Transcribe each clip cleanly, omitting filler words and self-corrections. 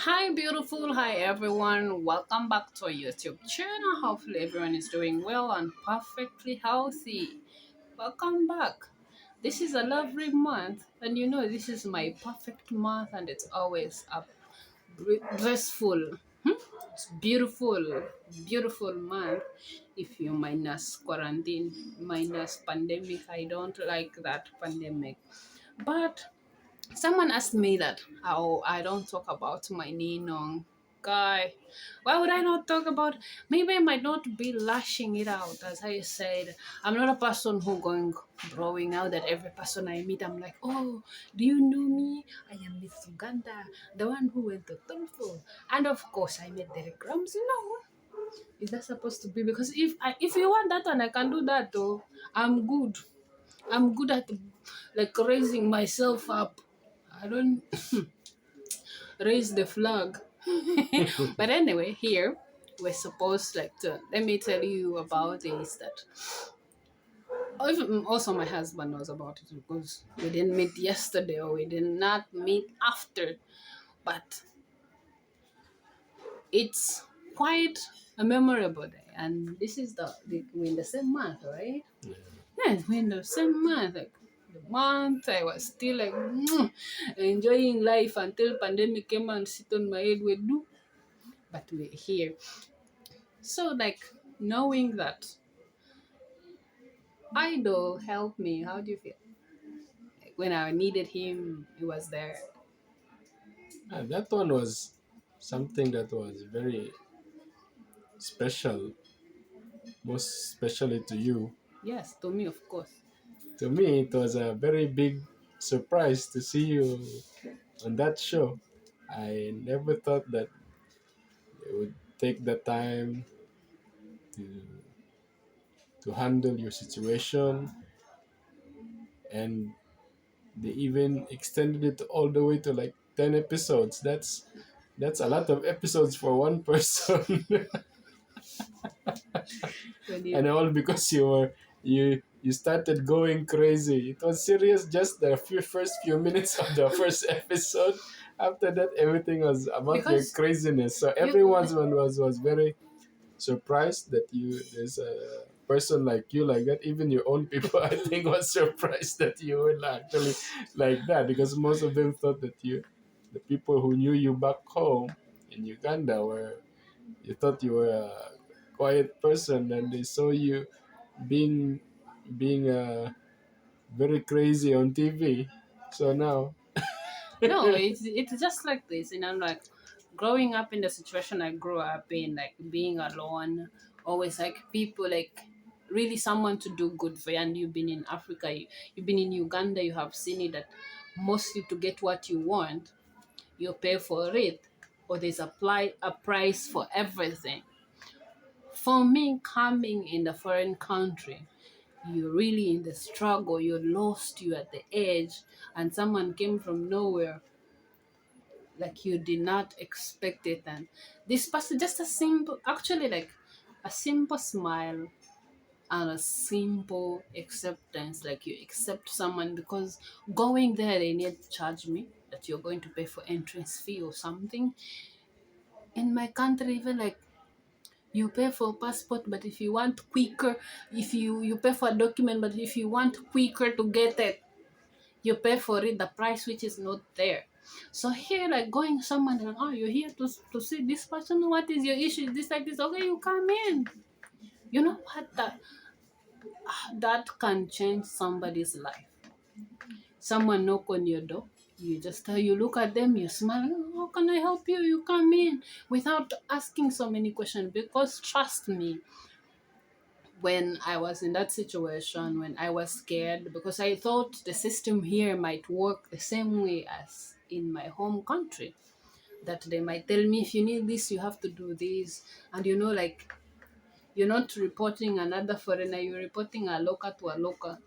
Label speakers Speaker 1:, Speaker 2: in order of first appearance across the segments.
Speaker 1: Hi, beautiful. Hi, everyone. Welcome back to our YouTube channel. Hopefully, everyone is doing well and perfectly healthy. Welcome back. This is a lovely month, and this is my perfect month, and it's always a blissful, it's beautiful, beautiful month. If you minus quarantine, minus pandemic, I don't like that pandemic, but someone asked me that how I don't talk about my Ninong guy. Why would I not talk about? Maybe I might not be lashing it out. As I said, I'm not a person who going throwing out that every person I meet, I'm like, oh, do you know me? I am Miss Uganda, the one who went to Tulfo. And of course, I met Derek Rams. Is that supposed to be? Because if you want that one, I can do that though. I'm good. I'm good at like raising myself up. I don't raise the flag. But anyway, here we're supposed like to let me tell you about this that also my husband knows about it because we didn't meet yesterday or we did not meet after, but it's quite a memorable day, and this is we're in the same month, right? Yes, we're in the same month. Like the month I was still like enjoying life until pandemic came and sit on my head. We do, but we're here. So like knowing that idol helped me. How do you feel? Like, when I needed him, he was there.
Speaker 2: That one was something that was very special, most especially to you.
Speaker 1: Yes, to me, of course.
Speaker 2: To me, it was a very big surprise to see you on that show. I never thought that they would take the time to, to handle your situation, and they even extended it all the way to like 10 episodes. That's a lot of episodes for one person.
Speaker 1: When it,
Speaker 2: And all because you started going crazy. It was serious just the first few minutes of the first episode. After that, everything was about your
Speaker 1: because
Speaker 2: craziness. So
Speaker 1: you
Speaker 2: everyone's one was very surprised that there's a person like you like that. Even your own people, I think, was surprised that you were actually like that, because most of them thought that the people who knew you back home in Uganda, were you thought you were a quiet person, and they saw you being very crazy on TV. So now,
Speaker 1: no, it's just like this, like growing up in the situation I grew up in, like being alone, always like people like really someone to do good for you. And you've been in Africa, you've been in Uganda, you have seen it that mostly to get what you want, you pay for it, or there's a price for everything. For me, coming in the foreign country, you're really in the struggle, you're lost, you're at the edge, and someone came from nowhere, like you did not expect it. And this person, just a simple, actually, like a simple smile and a simple acceptance, like you accept someone because going there, they need to charge me that you're going to pay for entrance fee or something. In my country, even like you pay for passport, but if you want quicker, if you pay for a document, but if you want quicker to get it, you pay for it the price which is not there. So here, like going someone and, oh, you're here to see this person, what is your issue, this like this, okay, you come in. You know what, that can change somebody's life. Someone knock on your door, you just you look at them, you smile, "Oh, how can I help you?" You come in without asking so many questions, because trust me, when I was in that situation, when I was scared, because I thought the system here might work the same way as in my home country, that they might tell me, if you need this, you have to do this. And like, you're not reporting another foreigner, you're reporting a local to a local.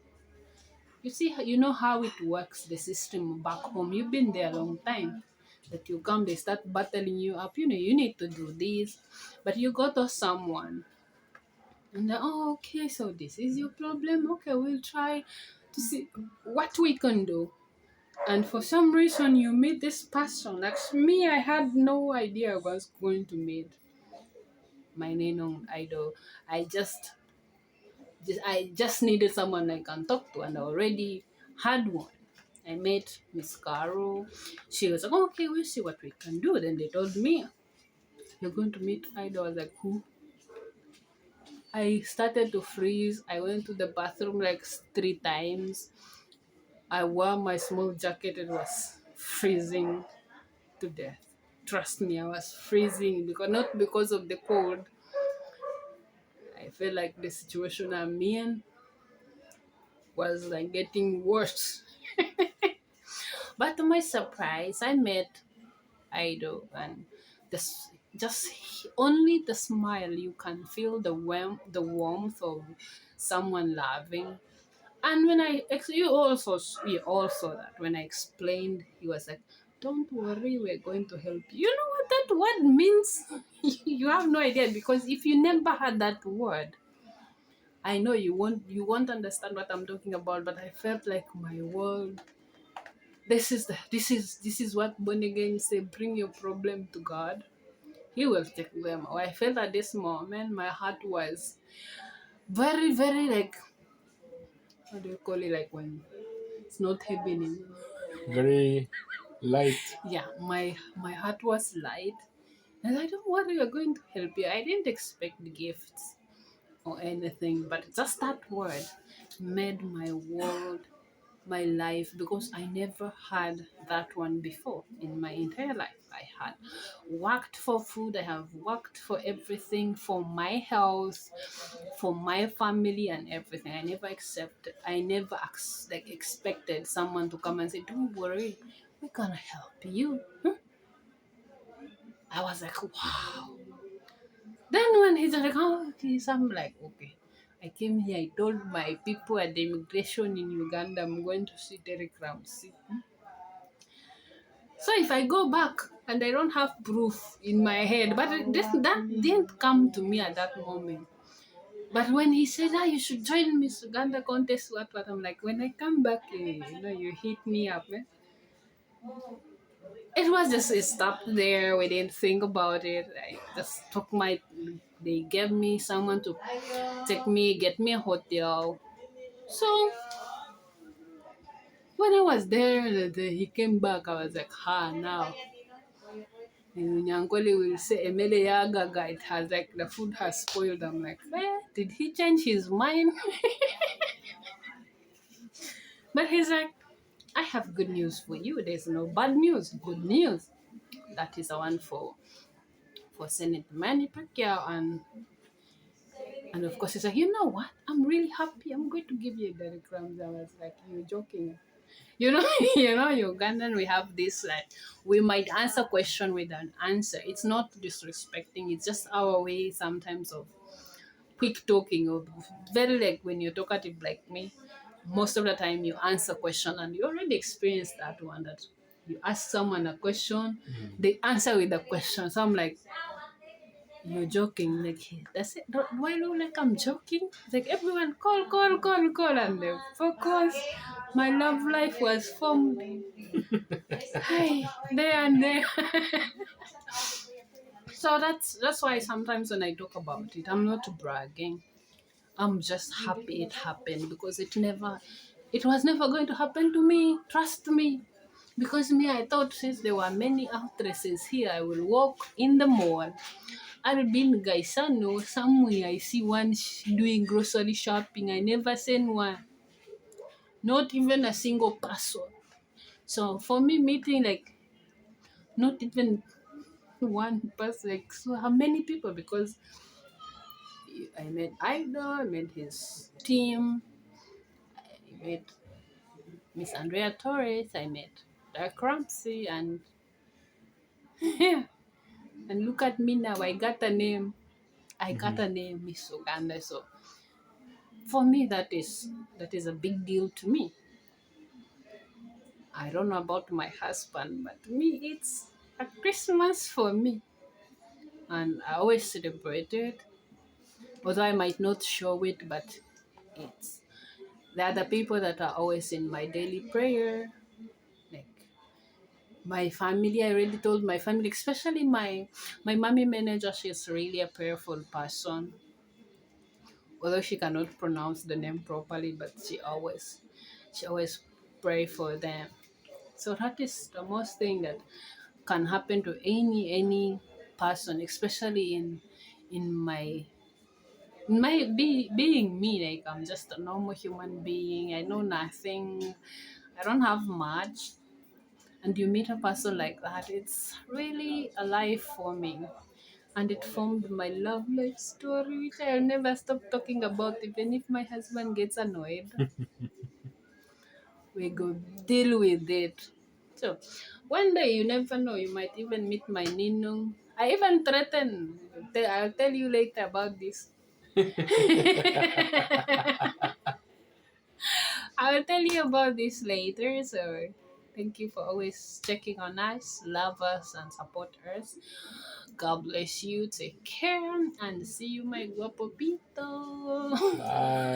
Speaker 1: You see, you know how it works, the system back home. You've been there a long time. That you come, they start battling you up. You need to do this. But you go to someone and then, oh, okay, so this is your problem. Okay, we'll try to see what we can do. And for some reason, you meet this person. Like me, I had no idea I was going to meet my Ninong idol. I just needed someone I can talk to, and I already had one. I met Miss Caro. She was like, "Oh, okay, we'll see what we can do." Then they told me, "You're going to meet idol." I was like, "Who?" I started to freeze. I went to the bathroom like 3 times. I wore my small jacket. It was freezing to death. Trust me, I was freezing because not because of the cold. I felt like the situation I'm in was like getting worse. But to my surprise, I met Ido, and only the smile you can feel the warmth of someone loving. And when you all saw that when I explained, he was like, "Don't worry, we're going to help you." You know what that word means? You have no idea, because if you never had that word, I know you won't understand what I'm talking about. But I felt like my world. This is what born again say. Bring your problem to God. He will take them. I felt at this moment my heart was very, very like, how do you call it, like when it's not heavy anymore.
Speaker 2: Very light.
Speaker 1: Yeah, my heart was light, and I don't worry, we're going to help you. I didn't expect gifts or anything, but just that word made my world, my life, because I never had that one before in my entire life. I had worked for food, I have worked for everything, for my health, for my family and everything. I never expected someone to come and say, "Don't worry, we're gonna help you." I was like, wow. Then when he's like, "Oh, okay," so I'm like, okay. I came here, I told my people at the immigration in Uganda, I'm going to see Derek Ramsey. So if I go back and I don't have proof in my head, but that didn't come to me at that moment. But when he said, "Ah, you should join Miss Uganda contest," what, I'm like, when I come back, you hit me up, man. It was just, it stopped there. We didn't think about it. I just they gave me someone to take me, get me a hotel. So when I was there, he came back, I was like, now. Nyankole will say, "Emele Yagaga," it has like the food has spoiled. I'm like, did he change his mind? But he's like, "I have good news for you. There's no bad news, good news." That is the one for Senate Manny Pacquiao, and of course he's like, "You know what? I'm really happy. I'm going to give you the crumbs." I was like, "You're joking." You know, Ugandan, we have this, like, we might answer question with an answer. It's not disrespecting. It's just our way sometimes of quick talking, or very, like, when you're talkative like me, most of the time you answer question and you already experienced that one, that you ask someone a question, they answer with a question. So I'm like, "You're joking." Like, that's it. Do I look like I'm joking? It's like, everyone call, call, call, call, and they focus. My love life was formed. Hi, there and there. So that's why sometimes when I talk about it, I'm not bragging. I'm just happy it happened, because it was never going to happen to me. Trust me. Because me, I thought since there were many actresses here, I will walk in the mall. I'll be in Gaisano somewhere. I see one doing grocery shopping. I never seen one. Not even a single person. So for me, meeting like not even one person, like, so how many people? Because I met Ida, I met his team, I met Miss Andrea Torres, I met Dark Ramsey, and yeah, and look at me now. I got a name. I got
Speaker 2: Mhm.
Speaker 1: a name, Miss Uganda. So for me, that is a big deal to me. I don't know about my husband, but to me, it's a Christmas for me, and I always celebrate it. Although I might not show it, but it's they are the people that are always in my daily prayer. My family, I already told my family, especially my mommy manager. She's really a prayerful person, although she cannot pronounce the name properly, but she always pray for them. So that is the most thing that can happen to any person, especially in my being me. Like, I'm just a normal human being. I know nothing. I don't have much. And you meet a person like that, it's really a life forming. And it formed my love life story, which I'll never stop talking about. Even if my husband gets annoyed, we go deal with it. So one day, you never know, you might even meet my Ninong. I even threaten. I'll tell you later about this. I will tell you about this later. So thank you for always checking on us, love us, and support us. God bless you. Take care and see you, my guapo pito.
Speaker 2: Bye.